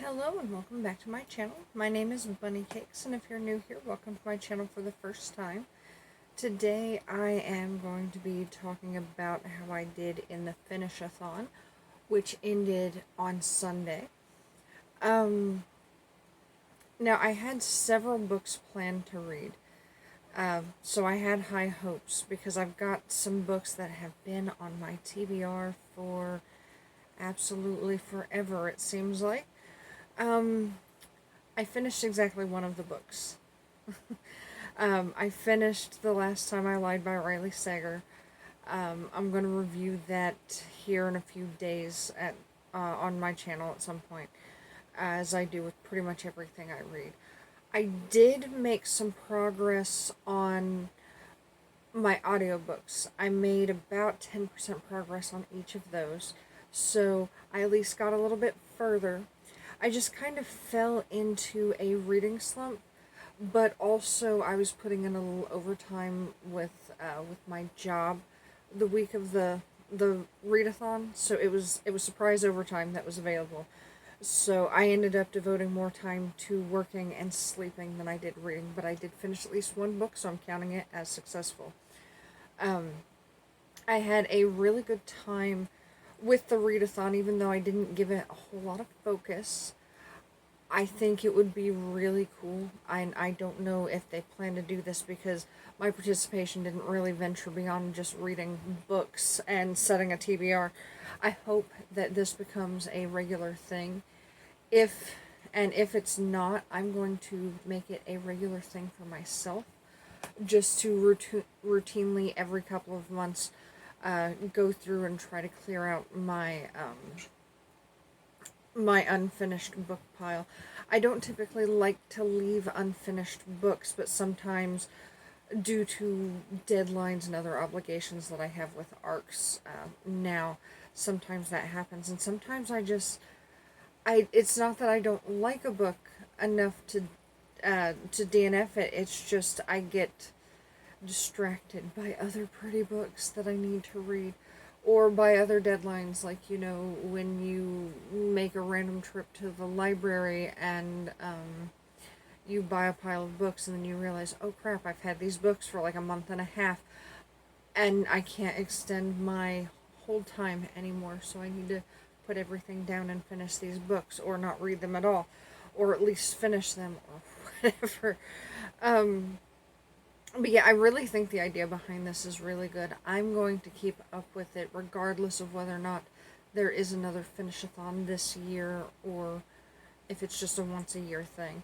Hello and welcome back to my channel. My name is Bunny Cakes, and if you're new here, welcome to my channel for the first time. Today I am going to be talking about how I did in the FinishAthon, which ended on Sunday. Now I had several books planned to read, so I had high hopes because I've got some books that have been on my TBR for absolutely forever, it seems like. I finished exactly one of the books. I finished The Last Time I Lied by Riley Sager. I'm going to review that here in a few days on my channel at some point, as I do with pretty much everything I read. I did make some progress on my audiobooks. I made about 10% progress on each of those, so I at least got a little bit further. I just kind of fell into a reading slump, but also I was putting in a little overtime with my job the week of the readathon, so it was surprise overtime that was available. So I ended up devoting more time to working and sleeping than I did reading, but I did finish at least one book, so I'm counting it as successful. I had a really good time with the readathon, even though I didn't give it a whole lot of focus. I think it would be really cool. I don't know if they plan to do this because my participation didn't really venture beyond just reading books and setting a TBR. I hope that this becomes a regular thing. If it's not, I'm going to make it a regular thing for myself, just to routinely every couple of months go through and try to clear out my my unfinished book pile. I don't typically like to leave unfinished books, but sometimes due to deadlines and other obligations that I have with ARCs now, sometimes that happens, and sometimes it's not that I don't like a book enough to DNF it, it's just I get distracted by other pretty books that I need to read, or by other deadlines, like, you know, when you make a random trip to the library and you buy a pile of books and then you realize, oh crap, I've had these books for like a month and a half and I can't extend my hold time anymore, so I need to put everything down and finish these books, or not read them at all, or at least finish them, or whatever. But yeah, I really think the idea behind this is really good. I'm going to keep up with it regardless of whether or not there is another FinishAthon this year, or if it's just a once-a-year thing.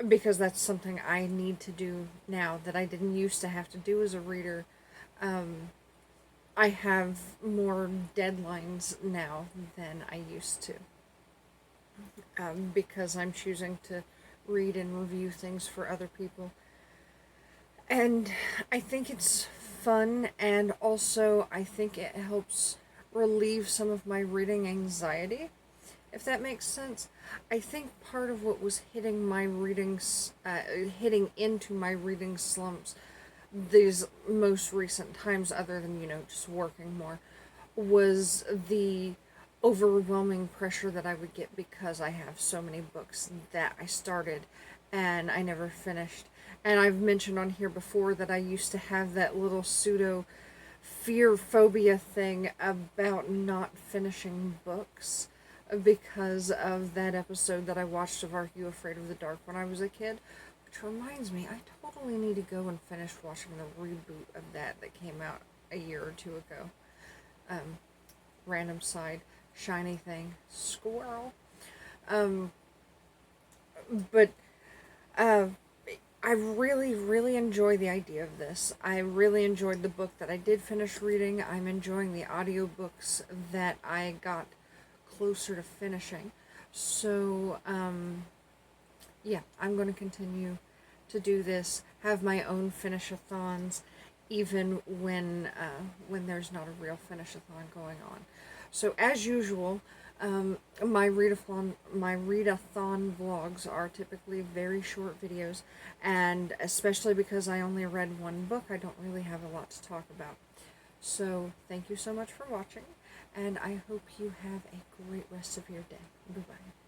Because that's something I need to do now that I didn't used to have to do as a reader. I have more deadlines now than I used to. Because I'm choosing to read and review things for other people. And I think it's fun, and also I think it helps relieve some of my reading anxiety, if that makes sense. I think part of what was hitting my hitting into my reading slumps these most recent times, other than, you know, just working more, was the overwhelming pressure that I would get because I have so many books that I started and I never finished. And I've mentioned on here before that I used to have that little pseudo fear phobia thing about not finishing books because of that episode that I watched of Are You Afraid of the Dark when I was a kid. Which reminds me, I totally need to go and finish watching the reboot of that came out a year or two ago. Random side, shiny thing, squirrel. But I really, really enjoy the idea of this. I really enjoyed the book that I did finish reading. I'm enjoying the audiobooks that I got closer to finishing. So, yeah, I'm going to continue to do this, have my own FinishAthons, even when there's not a real FinishAthon going on. So as usual, my readathon vlogs are typically very short videos, and especially because I only read one book, I don't really have a lot to talk about. So thank you so much for watching, and I hope you have a great rest of your day. Bye-bye.